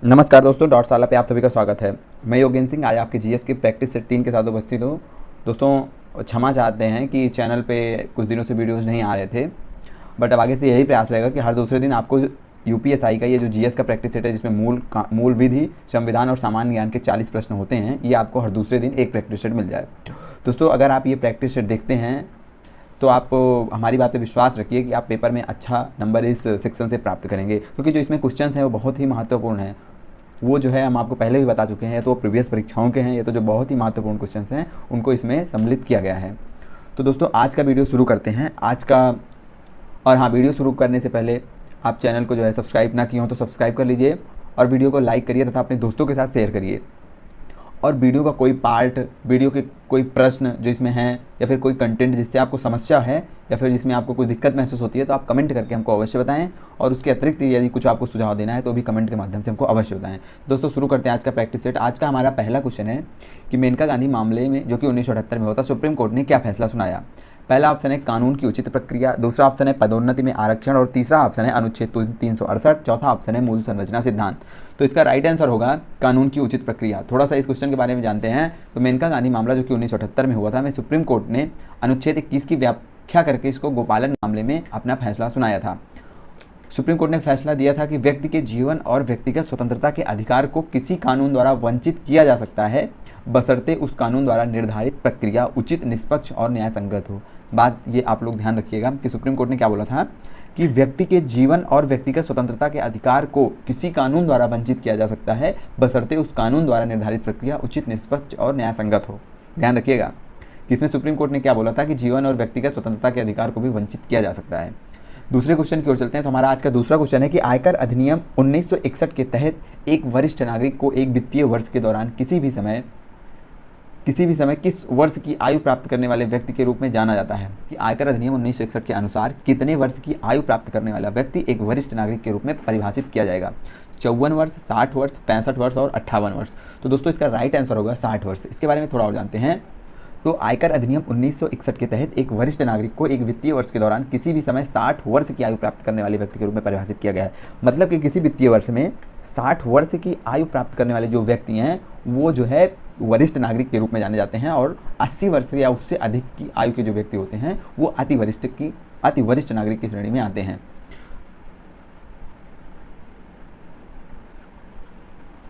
नमस्कार दोस्तों, डॉट शाला पे आप सभी का स्वागत है। मैं योगेंद्र सिंह आज आपके जीएस की प्रैक्टिस सेट 3 के साथ उपस्थित हूँ। दोस्तों क्षमा चाहते हैं कि चैनल पे कुछ दिनों से वीडियोस नहीं आ रहे थे, बट अब आगे से यही प्रयास रहेगा कि हर दूसरे दिन आपको यूपीएसआई का ये जो जीएस का प्रैक्टिस सेट है, जिसमें मूल विधि, संविधान और सामान्य ज्ञान के 40 प्रश्न होते हैं, ये आपको हर दूसरे दिन एक प्रैक्टिस सेट मिल जाए। दोस्तों अगर आप ये प्रैक्टिस सेट देखते हैं तो आप हमारी बात पे विश्वास रखिए कि आप पेपर में अच्छा नंबर इस सेक्शन से प्राप्त करेंगे, क्योंकि जो इसमें क्वेश्चंस हैं वो बहुत ही महत्वपूर्ण हैं। वो जो है हम आपको पहले भी बता चुके हैं, तो प्रीवियस परीक्षाओं के हैं, ये तो जो बहुत ही महत्वपूर्ण क्वेश्चंस हैं उनको इसमें सम्मिलित किया गया है। तो दोस्तों आज का वीडियो शुरू करते हैं। और हाँ, वीडियो शुरू करने से पहले आप चैनल को जो है सब्सक्राइब ना किए हो तो सब्सक्राइब कर लीजिए और वीडियो को लाइक करिए तथा अपने दोस्तों के साथ शेयर करिए। और वीडियो का कोई पार्ट, वीडियो के कोई प्रश्न जो इसमें हैं या फिर कोई कंटेंट जिससे आपको समस्या है या फिर जिसमें आपको कोई दिक्कत महसूस होती है, तो आप कमेंट करके हमको अवश्य बताएं। और उसके अतिरिक्त यदि कुछ आपको सुझाव देना है तो भी कमेंट के माध्यम से हमको अवश्य बताएं। दोस्तों शुरू करते हैं आज का प्रैक्टिस सेट। आज का हमारा पहला क्वेश्चन है कि मेनका गांधी मामले में, जो कि 1978 में हुआ था, सुप्रीम कोर्ट ने क्या फैसला सुनाया। पहला ऑप्शन है कानून की उचित प्रक्रिया, दूसरा ऑप्शन है पदोन्नति में आरक्षण और तीसरा ऑप्शन है अनुच्छेद 368, चौथा ऑप्शन है मूल संरचना सिद्धांत। तो इसका राइट आंसर होगा कानून की उचित प्रक्रिया। थोड़ा सा इस क्वेश्चन के बारे में जानते हैं। तो मेनका गांधी मामला जो कि 1978 में हुआ था, में सुप्रीम कोर्ट ने अनुच्छेद 21 की व्याख्या करके इसको गोपालन मामले में अपना फैसला सुनाया था। सुप्रीम कोर्ट ने फैसला दिया था कि व्यक्ति के जीवन और व्यक्तिगत स्वतंत्रता के अधिकार को किसी कानून द्वारा वंचित किया जा सकता है, बशर्ते उस कानून द्वारा निर्धारित प्रक्रिया उचित, निष्पक्ष और न्यायसंगत हो। बात ये आप लोग ध्यान रखिएगा कि सुप्रीम कोर्ट ने क्या बोला था कि व्यक्ति के जीवन और व्यक्तिगत स्वतंत्रता के अधिकार को किसी कानून द्वारा वंचित किया जा सकता है, बशर्ते उस कानून द्वारा निर्धारित प्रक्रिया उचित, निष्पक्ष और न्यायसंगत हो। ध्यान रखिएगा कि इसमें सुप्रीम कोर्ट ने क्या बोला था कि जीवन और व्यक्तिगत स्वतंत्रता के अधिकार को भी वंचित किया जा सकता है। दूसरे क्वेश्चन की ओर चलते हैं। तो हमारा आज का दूसरा क्वेश्चन है कि आयकर अधिनियम 1961 के तहत एक वरिष्ठ नागरिक को एक वित्तीय वर्ष के दौरान किसी भी समय किस वर्ष की आयु प्राप्त करने वाले व्यक्ति के रूप में जाना जाता है। कि आयकर अधिनियम 1961 के अनुसार कितने वर्ष की आयु प्राप्त करने वाला व्यक्ति एक वरिष्ठ नागरिक के रूप में परिभाषित किया जाएगा। 54 वर्ष, 60 वर्ष, 65 वर्ष और 58 वर्ष। तो दोस्तों इसका राइट आंसर होगा 60 वर्ष। इसके बारे में थोड़ा और जानते हैं। तो आयकर अधिनियम 1961 के तहत एक वरिष्ठ नागरिक को एक वित्तीय वर्ष के दौरान किसी भी समय 60 वर्ष की आयु प्राप्त करने वाले व्यक्ति के रूप में परिभाषित किया गया है। मतलब कि किसी वित्तीय वर्ष में 60 वर्ष की आयु प्राप्त करने वाले जो व्यक्ति हैं वो जो है वरिष्ठ नागरिक के रूप में जाने जाते हैं, और 80 वर्ष या उससे अधिक की आयु के जो व्यक्ति होते हैं वो अति वरिष्ठ नागरिक की श्रेणी में आते हैं।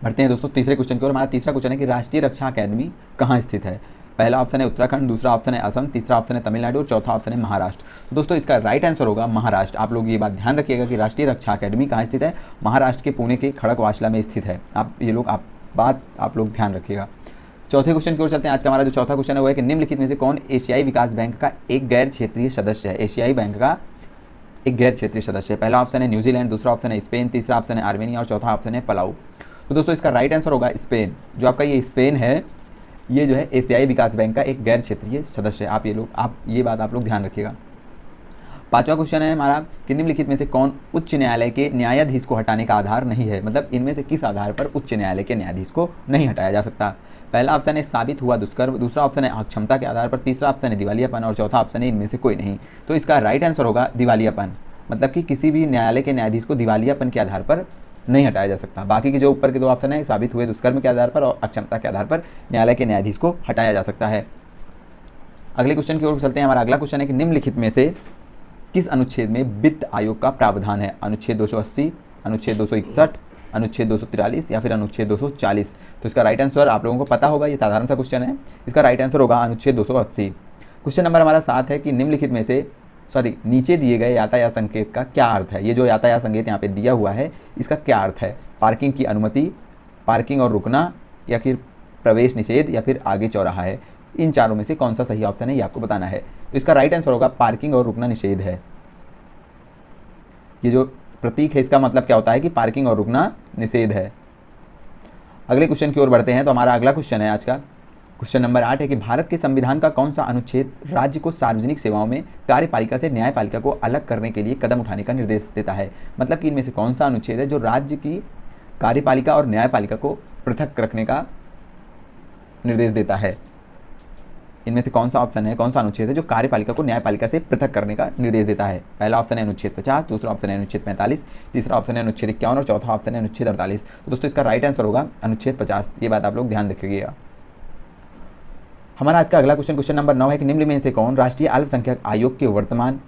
बढ़ते हैं दोस्तों तीसरे क्वेश्चन की ओर। हमारा तीसरा क्वेश्चन है कि राष्ट्रीय रक्षा अकादमी कहाँ स्थित है। पहला ऑप्शन है उत्तराखंड, दूसरा ऑप्शन है असम, तीसरा ऑप्शन है तमिलनाडु और चौथा ऑप्शन है महाराष्ट्र। तो दोस्तों इसका राइट आंसर होगा महाराष्ट्र। आप लोग ये बात ध्यान रखिएगा कि राष्ट्रीय रक्षा अकादमी कहाँ स्थित है। महाराष्ट्र के पुणे के खड़गवासला में स्थित है। आप लोग ध्यान रखिएगा। चौथे क्वेश्चन की ओर चलते हैं। आज का हमारा जो चौथा क्वेश्चन है वो है कि निम्नलिखित में से कौन एशियाई विकास बैंक का एक गैर क्षेत्रीय सदस्य है। एशियाई बैंक का एक गैर क्षेत्रीय सदस्य है। पहला ऑप्शन है न्यूजीलैंड, दूसरा ऑप्शन है स्पेन, तीसरा ऑप्शन है आर्मेनिया और चौथा ऑप्शन है पलाऊ। तो दोस्तों इसका राइट आंसर होगा स्पेन। जो आपका ये स्पेन है, ये जो है एशियाई विकास बैंक का एक गैर क्षेत्रीय सदस्य है। ये बात आप लोग ध्यान रखिएगा। पांचवा क्वेश्चन है हमारा कि निम्नलिखित में से कौन उच्च न्यायालय के न्यायाधीश को हटाने का आधार नहीं है। मतलब इनमें से किस आधार पर उच्च न्यायालय के न्यायाधीश को नहीं हटाया जा सकता। पहला ऑप्शन है साबित हुआ दुष्कर्म, दूसरा ऑप्शन है अक्षमता के आधार पर, तीसरा ऑप्शन है दिवालियापन और चौथा ऑप्शन है इनमें से कोई नहीं। तो इसका राइट आंसर होगा दिवालियापन। मतलब कि किसी भी न्यायालय के न्यायाधीश को दिवालियापन के आधार पर नहीं हटाया जा सकता। बाकी के जो ऊपर के दो ऑप्शन है साबित हुए दुष्कर्म के आधार पर और अक्षमता के आधार पर न्यायालय के न्यायाधीश को हटाया जा सकता है। अगले क्वेश्चन की ओर चलते हैं। हमारा अगला क्वेश्चन है कि निम्नलिखित में से किस अनुच्छेद में वित्त आयोग का प्रावधान है। अनुच्छेद 280, अनुच्छेद 261, अनुच्छेद 243 या फिर अनुच्छेद 240। तो इसका राइट आंसर आप लोगों को पता होगा, ये साधारण सा क्वेश्चन है। इसका राइट आंसर होगा अनुच्छेद 280। क्वेश्चन नंबर हमारा 7 है कि निम्नलिखित में से नीचे दिए गए यातायात संकेत का क्या अर्थ है। ये जो यातायात संकेत यहाँ पे दिया हुआ है इसका क्या अर्थ है। पार्किंग की अनुमति, पार्किंग और रुकना, या फिर प्रवेश निषेध, या फिर आगे चौराहा है। इन चारों में से कौन सा सही ऑप्शन है ये आपको बताना है। तो इसका राइट आंसर होगा पार्किंग और रुकना निषेध है। ये जो प्रतीक है इसका मतलब क्या होता है कि पार्किंग और रुकना निषेध है। अगले क्वेश्चन की ओर बढ़ते हैं। तो हमारा अगला क्वेश्चन है आज का क्वेश्चन नंबर 8 है कि भारत के संविधान का कौन सा अनुच्छेद राज्य को सार्वजनिक सेवाओं में कार्यपालिका से न्यायपालिका को अलग करने के लिए कदम उठाने का निर्देश देता है। मतलब कि इनमें से कौन सा अनुच्छेद है जो राज्य की कार्यपालिका और न्यायपालिका को पृथक रखने का निर्देश देता है। इनमें से कौन सा ऑप्शन है, कौन सा अनुच्छेद है जो कार्यपालिका को न्यायपालिका से पृथक करने का निर्देश देता है? पहला ऑप्शन है अनुच्छेद 50, दूसरा ऑप्शन है अनुच्छेद 45, तीसरा ऑप्शन है अनुच्छेद 51 और चौथा ऑप्शन है अनुच्छेद 48। तो दोस्तों इसका राइट आंसर होगा अनुच्छेद 50। ये बात आप लोग ध्यान रखिएगा। हमारा आज का अगला क्वेश्चन नंबर 9 है कि निम्न में से कौन राष्ट्रीय अल्पसंख्यक आयोग के वर्तमान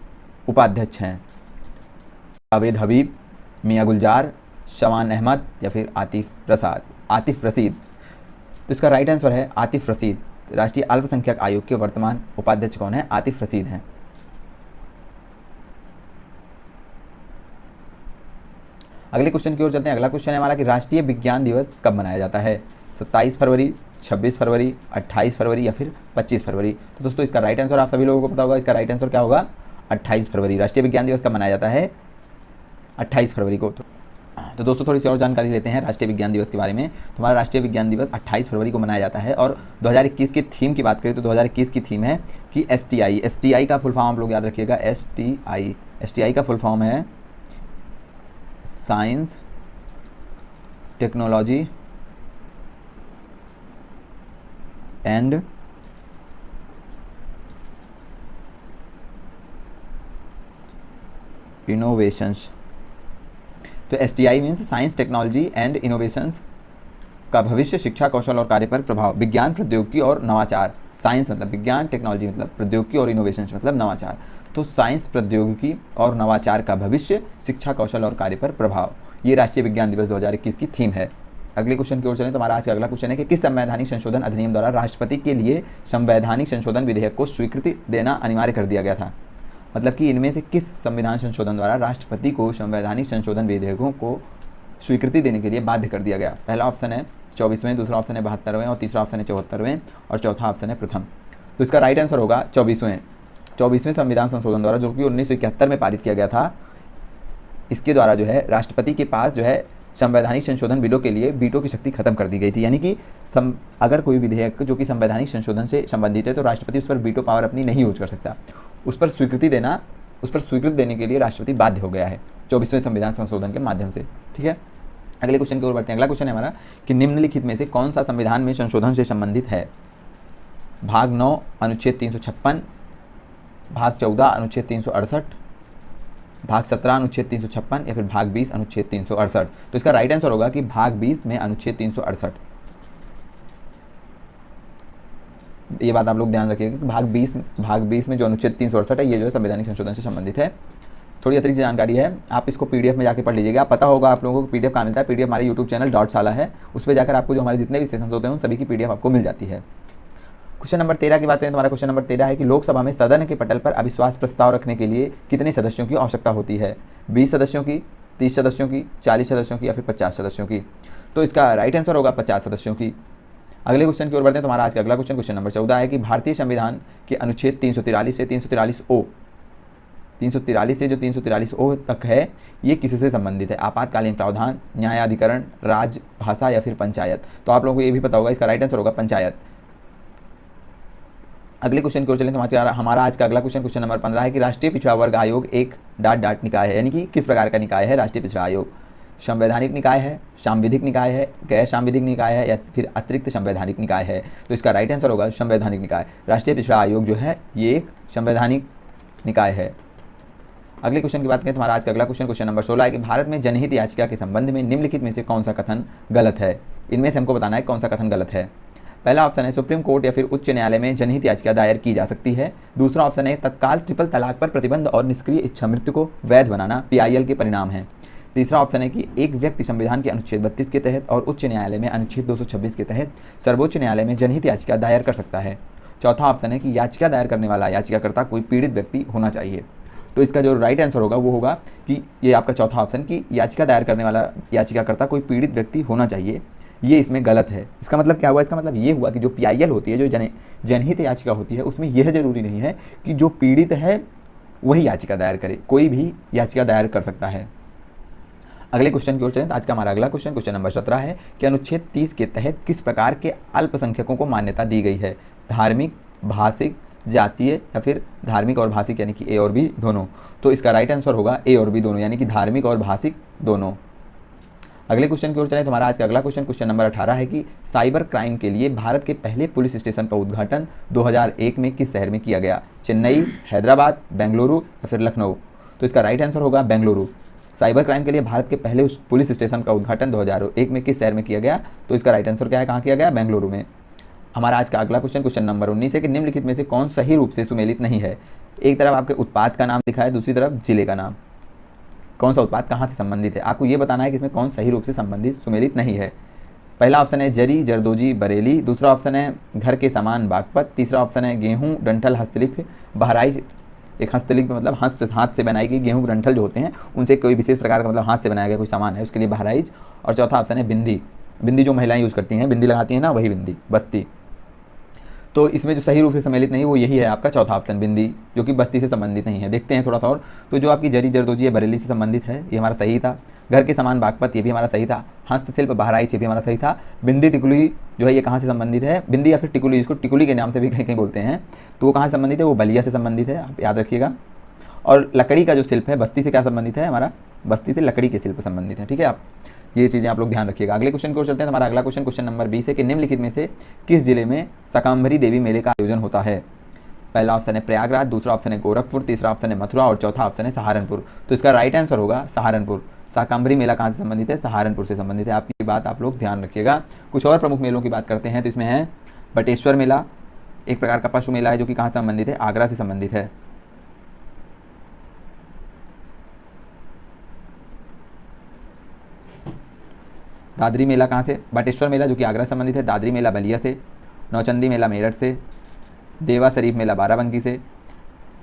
उपाध्यक्ष हैं? जावेद हबीब, मियां गुलजार, शवान अहमद या फिर आतिफ रशीद। तो इसका राइट आंसर है आतिफ रशीद। राष्ट्रीय अल्पसंख्यक आयोग के वर्तमान उपाध्यक्ष कौन है? आतिफ रशीद हैं। अगले क्वेश्चन की ओर चलते हैं। अगला क्वेश्चन है हमारा कि राष्ट्रीय विज्ञान दिवस कब मनाया जाता है? 27 फरवरी, 26 फरवरी, 28 फरवरी या फिर 25 फरवरी। तो दोस्तों इसका राइट आंसर आप सभी लोगों को पता होगा। इसका राइट आंसर क्या होगा? 28 फरवरी। राष्ट्रीय विज्ञान दिवस कब मनाया जाता है? 28 फरवरी को। तो दोस्तों थोड़ी सी और जानकारी लेते हैं राष्ट्रीय विज्ञान दिवस के बारे में। तो हमारा राष्ट्रीय विज्ञान दिवस 28 फरवरी को मनाया जाता है। और 2021 की थीम की बात करें तो 2021 की थीम है कि STI का फुल फॉर्म आप लोग याद रखिएगा। STI का फुल फॉर्म है साइंस, टेक्नोलॉजी एंड इनोवेशंस। तो STI means science, technology and innovations का भविष्य, शिक्षा, कौशल और कार्य पर प्रभाव, विज्ञान, प्रौद्योगिकी और नवाचार। साइंस मतलब विज्ञान, टेक्नोलॉजी मतलब प्रौद्योगिकी और इनोवेशंस मतलब नवाचार। तो साइंस, प्रौद्योगिकी और नवाचार का भविष्य, शिक्षा, कौशल और कार्य पर प्रभाव, ये राष्ट्रीय विज्ञान दिवस 2021 की थीम है। अगले क्वेश्चन की ओर चलें तो हमारा आज का अगला क्वेश्चन है कि किस संवैधानिक संशोधन अधिनियम द्वारा राष्ट्रपति के लिए संवैधानिक संशोधन विधेयक को स्वीकृति देना अनिवार्य कर दिया गया था? मतलब कि इनमें से किस संविधान संशोधन द्वारा राष्ट्रपति को संवैधानिक संशोधन विधेयकों को स्वीकृति देने के लिए बाध्य कर दिया गया? पहला ऑप्शन है 24वें, दूसरा ऑप्शन है 72वें और तीसरा ऑप्शन है 74वें और चौथा ऑप्शन है प्रथम। तो इसका राइट आंसर होगा 24वें संविधान संशोधन द्वारा, जो कि 1971 में पारित किया गया था। इसके द्वारा जो है राष्ट्रपति के पास जो है संवैधानिक संशोधन बिलों के लिए वीटो की शक्ति खत्म कर दी गई थी। यानी कि अगर कोई विधेयक जो कि संवैधानिक संशोधन से संबंधित है तो राष्ट्रपति उस पर वीटो पावर अपनी नहीं यूज कर सकता। उस पर स्वीकृति देने के लिए राष्ट्रपति बाध्य हो गया है 24वें संविधान संशोधन के माध्यम से। ठीक है, अगले क्वेश्चन की ओर बढ़ते हैं। अगला क्वेश्चन है हमारा कि निम्नलिखित में से कौन सा संविधान में संशोधन से संबंधित है? भाग 9 अनुच्छेद 356, भाग 14 अनुच्छेद 368, भाग 17 अनुच्छेद 356 या फिर भाग 20 अनुच्छेद 368। तो इसका राइट आंसर होगा कि भाग 20 में अनुच्छेद 368। ये बात आप लोग ध्यान रखिएगा कि भाग 20 में जो अनुच्छेद 368 है ये जो है संवैधानिक संशोधन से संबंधित है। थोड़ी अतिरिक्त जानकारी है, आप इसको PDF में जाके पढ़ लीजिएगा। पता होगा आप लोगों को PDF कहाँ मिलता है। PDF हमारे YouTube चैनल डॉटशाला है, उस पर जाकर आपको जो हमारे जितने भी सेशंस होते हैं उन सभी की PDF आपको मिल जाती है। क्वेश्चन नंबर 13 की बात करें तो हमारा क्वेश्चन नंबर 13 है कि लोकसभा में सदन के पटल पर अविश्वास प्रस्ताव रखने के लिए कितने सदस्यों की आवश्यकता होती है? 20 सदस्यों की, 30 सदस्यों की, 40 सदस्यों की या फिर 50 सदस्यों की? तो इसका राइट आंसर होगा 50 सदस्यों की। अगले क्वेश्चन की ओर बढ़ते हैं तो हमारा आज का अगला क्वेश्चन नंबर 14 है कि भारतीय संविधान के अनुच्छेद 343 से 343O 343 से जो 343O तक है ये किससे संबंधित है? आपातकालीन प्रावधान, न्यायाधिकरण, राजभाषा या फिर पंचायत? तो आप लोगों को ये भी पता होगा, इसका राइट आंसर होगा पंचायत। अगले क्वेश्चन की ओर चलें तो हमारा आज का अगला क्वेश्चन नंबर 15 है कि राष्ट्रीय पिछड़ा वर्ग आयोग एक डाट निकाय है। यानी कि किस प्रकार का निकाय है राष्ट्रीय पिछड़ा आयोग? संवैधानिक निकाय है, सांविधिक निकाय है, गैर सांविधिक निकाय है या फिर अतिरिक्त संवैधानिक निकाय है? तो इसका राइट आंसर होगा संवैधानिक निकाय। राष्ट्रीय पिछड़ा आयोग जो है ये एक संवैधानिक निकाय है। अगले क्वेश्चन की बात करें तो हमारा आज का अगला क्वेश्चन नंबर 16 है कि भारत में जनहित याचिका के संबंध में निम्नलिखित में से कौन सा कथन गलत है? इनमें से हमको बताना है कौन सा कथन गलत है। पहला ऑप्शन है सुप्रीम कोर्ट या फिर उच्च न्यायालय में जनहित याचिका दायर की जा सकती है। दूसरा ऑप्शन है तत्काल ट्रिपल तलाक पर प्रतिबंध और निष्क्रिय इच्छा मृत्यु को वैध बनाना PIL के परिणाम है। तीसरा ऑप्शन है कि एक व्यक्ति संविधान के अनुच्छेद 32 के तहत और उच्च न्यायालय में अनुच्छेद 226 के तहत सर्वोच्च न्यायालय में जनहित याचिका दायर कर सकता है। चौथा ऑप्शन है कि याचिका दायर करने वाला याचिकाकर्ता कोई पीड़ित व्यक्ति होना चाहिए। तो इसका जो राइट आंसर होगा वो होगा कि ये आपका चौथा ऑप्शन कि याचिका दायर करने वाला याचिकाकर्ता कोई पीड़ित व्यक्ति होना चाहिए, ये इसमें गलत है। इसका मतलब क्या हुआ? इसका मतलब ये हुआ कि जो PIL होती है, जो जनहित याचिका होती है, उसमें यह जरूरी नहीं है कि जो पीड़ित है वही याचिका दायर करे, कोई भी याचिका दायर कर सकता है। अगले क्वेश्चन की ओर चलें तो आज का हमारा अगला क्वेश्चन नंबर 17 है कि अनुच्छेद 30 के तहत किस प्रकार के अल्पसंख्यकों को मान्यता दी गई है? धार्मिक, भाषिक, जातीय या फिर धार्मिक और भाषिक यानी कि A और B दोनों? तो इसका राइट आंसर होगा A और B दोनों, यानी कि धार्मिक और भाषिक दोनों। अगले क्वेश्चन की ओर चलें तो हमारा आज का अगला क्वेश्चन नंबर 18 है कि साइबर क्राइम के लिए भारत के पहले पुलिस स्टेशन का उद्घाटन 2001 में किस शहर में किया गया? चेन्नई, हैदराबाद, बेंगलुरु या फिर लखनऊ? तो इसका राइट आंसर होगा बेंगलुरु। साइबर क्राइम के लिए भारत के पहले उस पुलिस स्टेशन का उद्घाटन 2001 में किस शहर में किया गया? तो इसका राइट आंसर क्या है, कहाँ किया गया? बेंगलुरु में। हमारा आज का अगला क्वेश्चन नंबर 19 है कि निम्नलिखित में से कौन सही रूप से सुमेलित नहीं है? एक तरफ आपके उत्पाद का नाम लिखा है, दूसरी तरफ जिले का नाम। कौन सा उत्पाद कहाँ से संबंधित है, आपको ये बताना है कि इसमें कौन सही रूप से संबंधित सुमेलित नहीं है। पहला ऑप्शन है जरी, जरदोजी, बरेली। दूसरा ऑप्शन है घर के सामान, बागपत। तीसरा ऑप्शन है गेहूं, डंठल, हस्तलिपि, बहराइच। एक हस्तलिपि मतलब हाथ से बनाई गई गेहूं डंठल जो होते हैं उनसे कोई विशेष प्रकार का मतलब हाथ से बनाया गया कोई सामान है, उसके लिए बहराइच। और चौथा ऑप्शन है बिंदी। बिंदी जो महिलाएं यूज़ करती हैं, बिंदी लगाती हैं ना, वही बिंदी, बस्ती। तो इसमें जो सही रूप से सम्मिलित नहीं वो यही है आपका चौथा ऑप्शन, बिंदी, जो कि बस्ती से संबंधित नहीं है। देखते हैं थोड़ा सा और। तो जो आपकी जरी, जरदोजी है, बरेली से संबंधित है, ये हमारा सही था। घर के सामान, बागपत, ये भी हमारा सही था। हस्तशिल्प, बहराइच, ये भी हमारा सही था। बिंदी, टिकुली जो है ये कहाँ से संबंधित है? बिंदी या फिर टिकुली, इसको टिकुली के नाम से भी कहीं कहीं बोलते हैं, तो वो कहाँ से संबंधित है? वो बलिया से संबंधित है, आप याद रखिएगा। और लकड़ी का जो शिल्प है बस्ती से क्या संबंधित है? हमारा बस्ती से लकड़ी के शिल्प संबंधित है। ठीक है, आप ये चीज़ें आप लोग ध्यान रखिएगा। अगले क्वेश्चन की ओर चलते हैं। हमारा अगला क्वेश्चन नंबर 20 है कि निम्नलिखित में से किस जिले में शाकंभरी देवी मेले का आयोजन होता है? पहला ऑप्शन है प्रयागराज, दूसरा ऑप्शन है गोरखपुर, तीसरा ऑप्शन है मथुरा और चौथा ऑप्शन है सहारनपुर। तो इसका राइट आंसर होगा सहारनपुर। शाकंभरी मेला कहाँ से संबंधित है? सहारनपुर से संबंधित है। आपकी बात आप लोग ध्यान रखिएगा। कुछ और प्रमुख मेलों की बात करते हैं तो इसमें है बटेश्वर मेला, एक प्रकार का पशु मेला है जो कि कहाँ से संबंधित है? आगरा से संबंधित है। दादरी मेला कहाँ से? बटेश्वर मेला जो कि आगरा से संबंधित है। दादरी मेला बलिया से। नौचंदी मेला मेरठ से। देवा शरीफ मेला बाराबंकी से।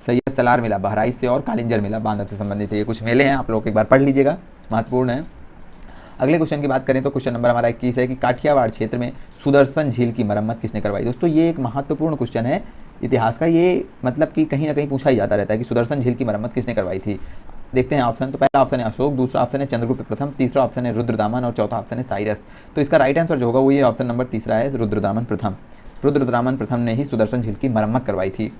सैयद सलार मेला बहराइच से। और कालिंजर मेला बांदा से संबंधित है। ये कुछ मेले हैं, आप लोग एक बार पढ़ लीजिएगा, महत्वपूर्ण है। अगले क्वेश्चन की बात करें तो क्वेश्चन नंबर हमारा 21 है कि काठियावाड़ क्षेत्र में सुदर्शन झील की मरम्मत किसने करवाई? दोस्तों ये एक महत्वपूर्ण क्वेश्चन है इतिहास का, ये मतलब कि कहीं ना कहीं पूछा ही जाता रहता है कि सुदर्शन झील की मरम्मत किसने करवाई थी। देखते हैं ऑप्शन। तो पहला ऑप्शन है अशोक, दूसरा ऑप्शन है चंद्रगुप्त प्रथम, तीसरा ऑप्शन है रुद्रदामन और चौथा ऑप्शन है साइरस। तो इसका राइट आंसर जो होगा वो ये ऑप्शन नंबर तीसरा है, रुद्रदामन प्रथम। रुद्रदामन प्रथम ने ही सुदर्शन झील की मरम्मत करवाई थी।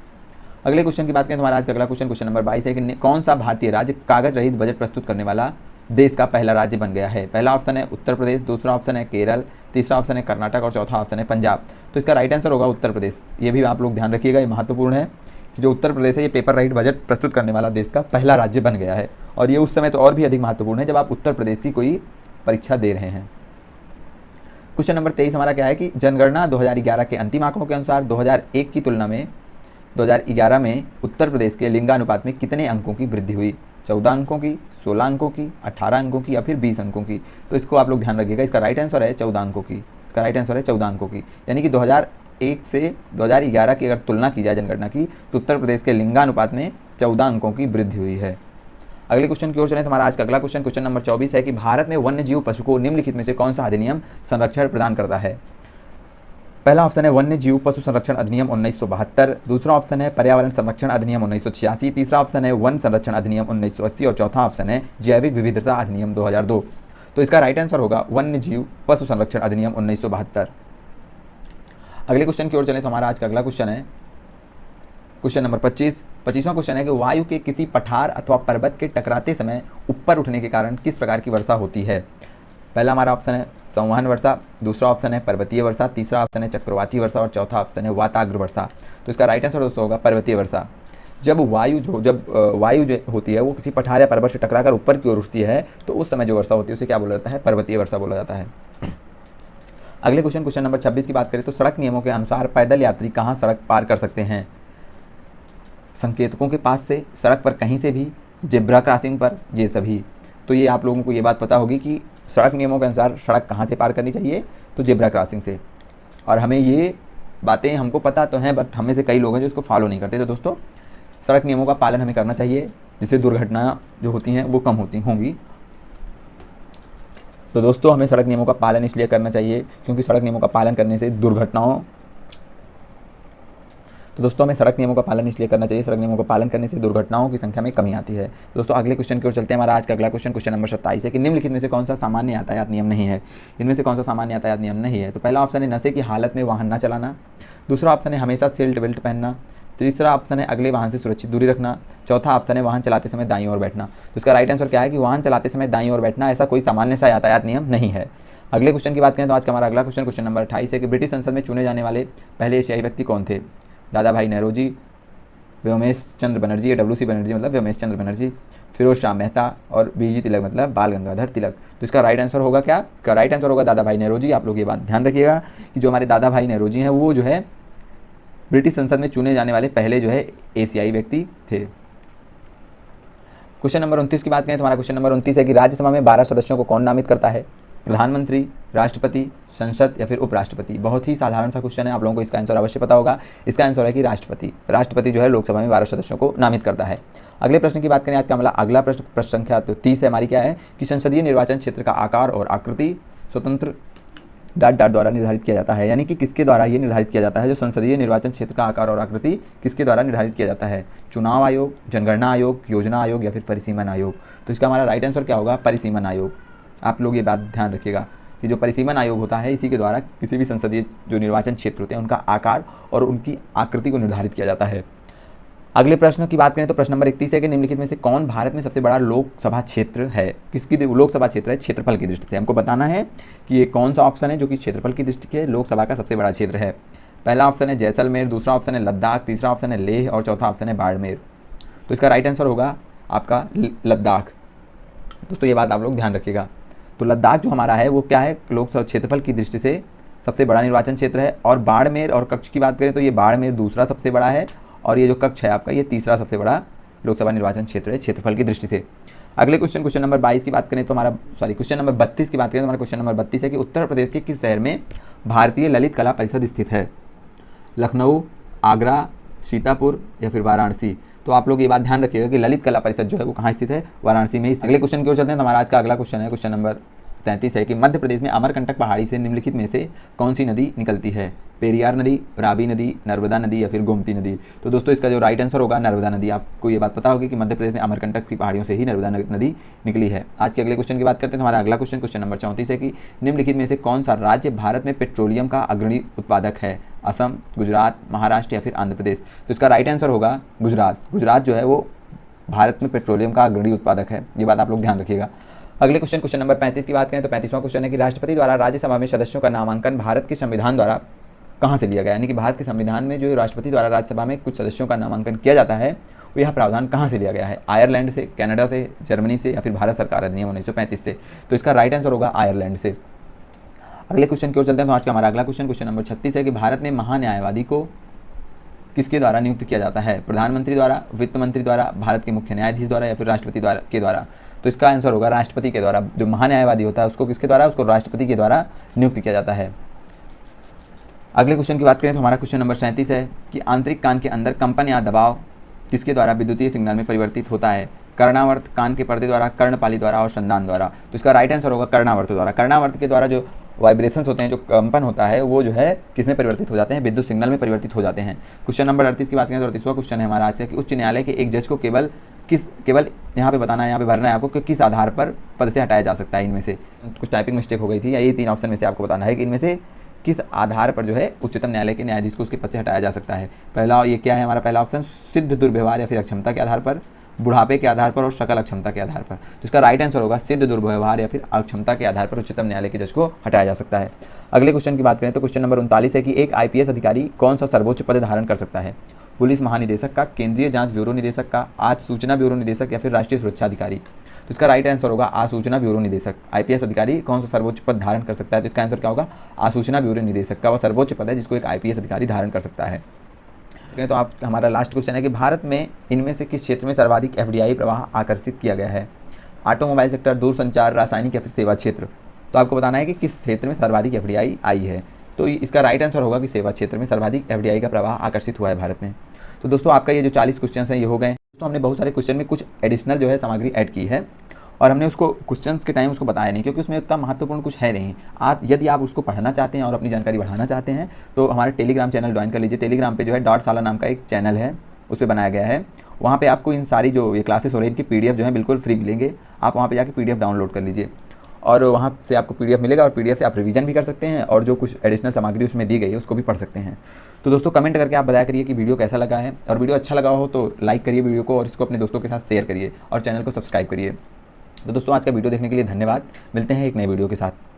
अगले क्वेश्चन की बात करें तो हमारा आज का अगला क्वेश्चन नंबर 22 है कि कौन सा भारतीय राज्य कागज रहित बजट प्रस्तुत करने वाला देश का पहला राज्य बन गया है? पहला ऑप्शन है उत्तर प्रदेश, दूसरा ऑप्शन है केरल, तीसरा ऑप्शन है कर्नाटक और चौथा ऑप्शन है पंजाब। तो इसका राइट आंसर होगा उत्तर प्रदेश। ये भी आप लोग ध्यान रखिएगा, ये महत्वपूर्ण है कि जो उत्तर प्रदेश है ये पेपर रहित बजट प्रस्तुत करने वाला देश का पहला राज्य बन गया है। और ये उस समय तो और भी अधिक महत्वपूर्ण है जब आप उत्तर प्रदेश की कोई परीक्षा दे रहे हैं। क्वेश्चन नंबर 23 हमारा क्या है कि जनगणना 2011 के अंतिम आंकड़ों के अनुसार 2001 की तुलना में 2011 में उत्तर प्रदेश के लिंगानुपात में कितने अंकों की वृद्धि हुई? 14 अंकों की, 16 अंकों की, 18 अंकों की या फिर 20 अंकों की? तो इसको आप लोग ध्यान रखिएगा, इसका राइट आंसर है 14 अंकों की। इसका राइट आंसर है 14 अंकों की, यानी कि 2001 से 2011 की अगर तुलना की जाए जनगणना की तो उत्तर प्रदेश के लिंगानुपात में 14 अंकों की वृद्धि हुई है। अगले क्वेश्चन की ओर चलें तो हमारा आज का अगला क्वेश्चन नंबर 24 है कि भारत में वन्य जीव पशु को निम्नलिखित में से कौन सा अधिनियम संरक्षण प्रदान करता है? पहला ऑप्शन है वन्य जीव पशु संरक्षण अधिनियम 1972, दूसरा ऑप्शन है पर्यावरण संरक्षण अधिनियम 1986, तीसरा ऑप्शन है वन संरक्षण अधिनियम 1980 और चौथा ऑप्शन है जैविक विविधता अधिनियम 2002। तो इसका राइट आंसर होगा वन्य जीव पशु संरक्षण अधिनियम 1972। अगले क्वेश्चन की ओर चलें तो हमारा आज का अगला क्वेश्चन है क्वेश्चन नंबर 25वां क्वेश्चन है कि वायु के किसी पठार अथवा पर्वत के टकराते समय ऊपर उठने के कारण किस प्रकार की वर्षा होती है? पहला हमारा ऑप्शन है संवहन वर्षा, दूसरा ऑप्शन है पर्वतीय वर्षा, तीसरा ऑप्शन है चक्रवाती वर्षा और चौथा ऑप्शन है वाताग्र वर्षा। तो इसका राइट आंसर दोस्तों होगा पर्वतीय वर्षा। जब वायु जो होती है वो किसी पठार या पर्वत से टकराकर ऊपर की ओर उठती है तो उस समय जो वर्षा होती है उसे क्या बोला जाता है? पर्वतीय वर्षा बोला जाता है। अगले क्वेश्चन नंबर 26 की बात करें तो सड़क नियमों के अनुसार पैदल यात्री कहाँ सड़क पार कर सकते हैं? संकेतकों के पास से, सड़क पर कहीं से भी, जेब्रा क्रॉसिंग पर, ये सभी। तो ये आप लोगों को ये बात पता होगी कि सड़क नियमों के अनुसार सड़क कहाँ से पार करनी चाहिए? तो जेब्रा क्रॉसिंग से। और हमें ये बातें हमको पता तो हैं बट हमें से कई लोग हैं जो इसको फॉलो नहीं करते। तो दोस्तों सड़क नियमों का पालन हमें करना चाहिए जिससे दुर्घटनाएं जो होती हैं वो कम होंगी। तो दोस्तों हमें सड़क नियमों का पालन इसलिए करना चाहिए क्योंकि सड़क नियमों का पालन करने से दुर्घटनाओं की संख्या में कमी आती है। दोस्तों अगले क्वेश्चन की ओर चलते हैं। हमारा आज का अगला क्वेश्चन नंबर 27 है कि निम्नलिखित में से कौन सा सामान्य यातायात नियम नहीं है? इनमें से कौन सा सामान्य यातायात नियम नहीं है? तो पहला ऑप्शन है नशे की हालत में वाहन न चलाना, दूसरा ऑप्शन है हमेशा सीट बेल्ट पहनना, तीसरा ऑप्शन है अगले वाहन से सुरक्षित दूरी रखना। चौथा ऑप्शन है वाहन चलाते समय दाईं ओर बैठना। तो इसका राइट आंसर क्या है कि वाहन चलाते समय दाईं ओर बैठना ऐसा कोई सामान्य सा यातायात नियम नहीं है। अगले क्वेश्चन की बात करें तो आज का हमारा अगला क्वेश्चन, क्वेश्चन नंबर 28 है कि ब्रिटिश संसद में चुने जाने वाले पहले एशियाई व्यक्ति कौन थे? दादा भाई नेहरूजी, व्योमेश चंद्र बनर्जी, WC बनर्जी मतलब व्योमेश चंद्र बनर्जी, फिरोज शाह मेहता और BG तिलक मतलब बाल गंगाधर तिलक। तो इसका राइट आंसर होगा क्या? का राइट आंसर होगा दादा भाई नेहरूजी। आप लोग ये बात ध्यान रखिएगा कि जो हमारे दादा भाई नेहरूजी हैं वो जो है ब्रिटिश संसद में चुने जाने वाले पहले जो है एशियाई व्यक्ति थे। क्वेश्चन नंबर 29 की बात करें तो हमारा क्वेश्चन नंबर 29 है कि राज्यसभा में 12 सदस्यों को कौन नामित करता है? प्रधानमंत्री, राष्ट्रपति, संसद या फिर उपराष्ट्रपति। बहुत ही साधारण सा क्वेश्चन है, आप लोगों को इसका आंसर अवश्य पता होगा। इसका आंसर है कि राष्ट्रपति। राष्ट्रपति जो है लोकसभा में 12 सदस्यों को नामित करता है। अगले प्रश्न की बात करें आज का हमारा अगला प्रश्न संख्या 30 है हमारी, क्या है कि संसदीय निर्वाचन क्षेत्र का आकार और आकृति स्वतंत्र ... द्वारा निर्धारित किया जाता है। यानी कि किसके द्वारा ये निर्धारित किया जाता है? जो संसदीय निर्वाचन क्षेत्र का आकार और आकृति किसके द्वारा निर्धारित किया जाता है? चुनाव आयोग, जनगणना आयोग, योजना आयोग या फिर परिसीमन आयोग। तो इसका हमारा राइट आंसर क्या होगा? परिसीमन आयोग। आप लोग ये बात ध्यान रखिएगा कि जो परिसीमन आयोग होता है इसी के द्वारा किसी भी संसदीय जो निर्वाचन क्षेत्र होते हैं उनका आकार और उनकी आकृति को निर्धारित किया जाता है। अगले प्रश्न की बात करें तो प्रश्न नंबर 31 है कि निम्नलिखित में से कौन भारत में सबसे बड़ा लोकसभा क्षेत्र है? किसकी लोकसभा क्षेत्र है? क्षेत्रफल की दृष्टि से हमको बताना है कि ये कौन सा ऑप्शन है जो कि क्षेत्रफल की दृष्टि से लोकसभा का सबसे बड़ा क्षेत्र है। पहला ऑप्शन है जैसलमेर, दूसरा ऑप्शन है लद्दाख, तीसरा ऑप्शन है लेह और चौथा ऑप्शन है बाड़मेर। तो इसका राइट आंसर होगा आपका लद्दाख। दोस्तों ये बात आप लोग ध्यान रखिएगा। तो लद्दाख जो हमारा है वो क्या है? लोकसभा क्षेत्रफल की दृष्टि से सबसे बड़ा निर्वाचन क्षेत्र है। और बाड़मेर और कक्ष की बात करें तो ये बाड़मेर दूसरा सबसे बड़ा है और ये जो कक्ष है आपका ये तीसरा सबसे बड़ा लोकसभा निर्वाचन क्षेत्र है क्षेत्रफल की दृष्टि से। अगले क्वेश्चन नंबर 22 की बात करें तो हमारा क्वेश्चन नंबर 32 की बात करें तो हमारा क्वेश्चन नंबर 32 है कि उत्तर प्रदेश के किस शहर में भारतीय ललित कला परिषद स्थित है? लखनऊ, आगरा, सीतापुर या फिर वाराणसी। तो आप लोग ये बात ध्यान रखिएगा कि ललित कला परिषद जो है वो कहाँ स्थित है? वाराणसी में। अगले क्वेश्चन की ओर चलते हैं तो हमारा आज का अगला क्वेश्चन है क्वेश्चन नंबर 33 है कि मध्य प्रदेश में अमरकंटक पहाड़ी से निम्नलिखित में से कौन सी नदी निकलती है? पेरियार नदी, रावी नदी, नर्मदा नदी या फिर गोमती नदी। तो दोस्तों इसका जो राइट आंसर होगा नर्मदा नदी। आपको ये बात पता होगी कि मध्य प्रदेश में अमरकंटक की पहाड़ियों से ही नर्मदा नदी निकली है। आज के अगले क्वेश्चन की बात करते हैं तो हमारा अगला क्वेश्चन नंबर 34 है कि निम्नलिखित में से कौन सा राज्य भारत में पेट्रोलियम का अग्रणी उत्पादक है? असम, गुजरात, महाराष्ट्र या फिर आंध्र प्रदेश। तो इसका राइट आंसर होगा गुजरात। गुजरात जो है वो भारत में पेट्रोलियम का अग्रणी उत्पादक है। ये बात आप लोग ध्यान रखिएगा। अगले क्वेश्चन नंबर 35 की बात करें तो 35वां क्वेश्चन है कि राष्ट्रपति द्वारा राज्यसभा में सदस्यों का नामांकन भारत के संविधान द्वारा कहाँ से लिया गया? यानी कि भारत के संविधान में जो राष्ट्रपति द्वारा राज्यसभा में कुछ सदस्यों का नामांकन किया जाता है वो यह प्रावधान कहाँ से लिया गया है? आयरलैंड से, कनाडा से, जर्मनी से या फिर भारत सरकार अधिनियम 1935 से। तो इसका राइट आंसर होगा आयरलैंड से। अगले क्वेश्चन की ओर चलते हैं तो आज का हमारा अगला क्वेश्चन नंबर 36 है कि भारत में महान्यायवादी को किसके द्वारा नियुक्त किया जाता है? प्रधानमंत्री द्वारा, वित्त मंत्री द्वारा, भारत के मुख्य न्यायाधीश द्वारा या फिर राष्ट्रपति के द्वारा। तो इसका आंसर होगा राष्ट्रपति के द्वारा। जो महान्यायवादी होता है उसको किसके द्वारा? उसको राष्ट्रपति के द्वारा नियुक्त किया जाता है। अगले क्वेश्चन की बात करें तो हमारा क्वेश्चन नंबर 37 है कि आंतरिक कान के अंदर कंपन या दबाव किसके द्वारा विद्युतीय सिग्नल में परिवर्तित होता है? कर्णावर्त, कान के पर्दे द्वारा, कर्णपाली द्वारा और संधान द्वारा। तो इसका राइट आंसर होगा कर्णावर्त द्वारा। कर्णावर्त के द्वारा जो वाइब्रेशंस होते हैं, जो कंपन होता है वो जो है किस में परिवर्तित हो जाते हैं? विद्युत सिग्नल में परिवर्तित हो जाते हैं। क्वेश्चन नंबर 38 की बात करें तो 38वां क्वेश्चन है हमारा आज का कि उच्च न्यायालय के एक जज को केवल यहाँ पे बताना है, यहाँ पे भरना है आपको कि किस आधार पर पद से हटाया जा सकता है। इनमें से कुछ टाइपिंग मिस्टेक हो गई थी, या ये 3 ऑप्शन में से आपको बताना है कि इनमें से किस आधार पर जो है उच्चतम न्यायालय के न्यायाधीश को उसके पद से हटाया जा सकता है। पहला ये क्या है हमारा पहला ऑप्शन? सिद्ध दुर्व्यवहार या फिर अक्षमता के आधार पर, बुढ़ापे के आधार पर और सकल अक्षमता के आधार पर। तो इसका राइट आंसर होगा सिद्ध दुर्व्यवहार या फिर अक्षमता के आधार पर उच्चतम न्यायालय के जज को हटाया जा सकता है। अगले क्वेश्चन की बात करें तो क्वेश्चन नंबर 39 है कि एक IPS अधिकारी कौन सा सर्वोच्च पद धारण कर सकता है? पुलिस महानिदेशक का, केंद्रीय जांच ब्यूरो निदेशक का, आज सूचना ब्यूरो निदेशक या फिर राष्ट्रीय सुरक्षा अधिकारी। तो इसका राइट आंसर होगा आसूचना ब्यूरो निदेशक। IPS अधिकारी कौन सा सर्वोच्च पद धारण कर सकता है? तो इसका आंसर क्या होगा? आसूचना ब्यूरो निदेशक का वह सर्वोच्च पद है जिसको एक IPS अधिकारी धारण कर सकता है। तो आप हमारा लास्ट क्वेश्चन है कि भारत में इनमें से किस क्षेत्र में सर्वाधिक FDI प्रवाह आकर्षित किया गया है? ऑटोमोबाइल सेक्टर, दूरसंचार, रासायनिक या फिर सेवा क्षेत्र। तो आपको बताना है कि किस क्षेत्र में सर्वाधिक FDI आई है। तो इसका राइट आंसर होगा कि सेवा क्षेत्र में सर्वाधिक FDI का प्रवाह आकर्षित हुआ है भारत में। तो दोस्तों आपका ये जो 40 क्वेश्चन हैं ये हो गए। तो हमने बहुत सारे क्वेश्चन में कुछ एडिशनल जो है सामग्री ऐड की है और हमने उसको क्वेश्चंस के टाइम उसको बताया नहीं क्योंकि उसमें उतना महत्वपूर्ण कुछ है नहीं। यदि आप उसको पढ़ना चाहते हैं और अपनी जानकारी बढ़ाना चाहते हैं तो हमारे टेलीग्राम चैनल ज्वाइन कर लीजिए। टेलीग्राम पे जो है डॉट साला नाम का एक चैनल है, उस पर बनाया गया है। वहाँ पे आपको इन सारी जो ये क्लासेस हो रही है इनकी PDF जो है बिल्कुल फ्री मिलेंगे। आप वहाँ पे जाके PDF डाउनलोड कर लीजिए। और वहाँ से आपको PDF मिलेगा और PDF से आप रिवीजन भी कर सकते हैं और जो कुछ एडिशनल सामग्री उसमें दी गई है उसको भी पढ़ सकते हैं। तो दोस्तों कमेंट करके आप बताया करिए कि वीडियो कैसा लगा है, और वीडियो अच्छा लगा हो तो लाइक करिए वीडियो को और इसको अपने दोस्तों के साथ शेयर करिए और चैनल को सब्सक्राइब करिए। तो दोस्तों आज का वीडियो देखने के लिए धन्यवाद। मिलते हैं एक नए वीडियो के साथ।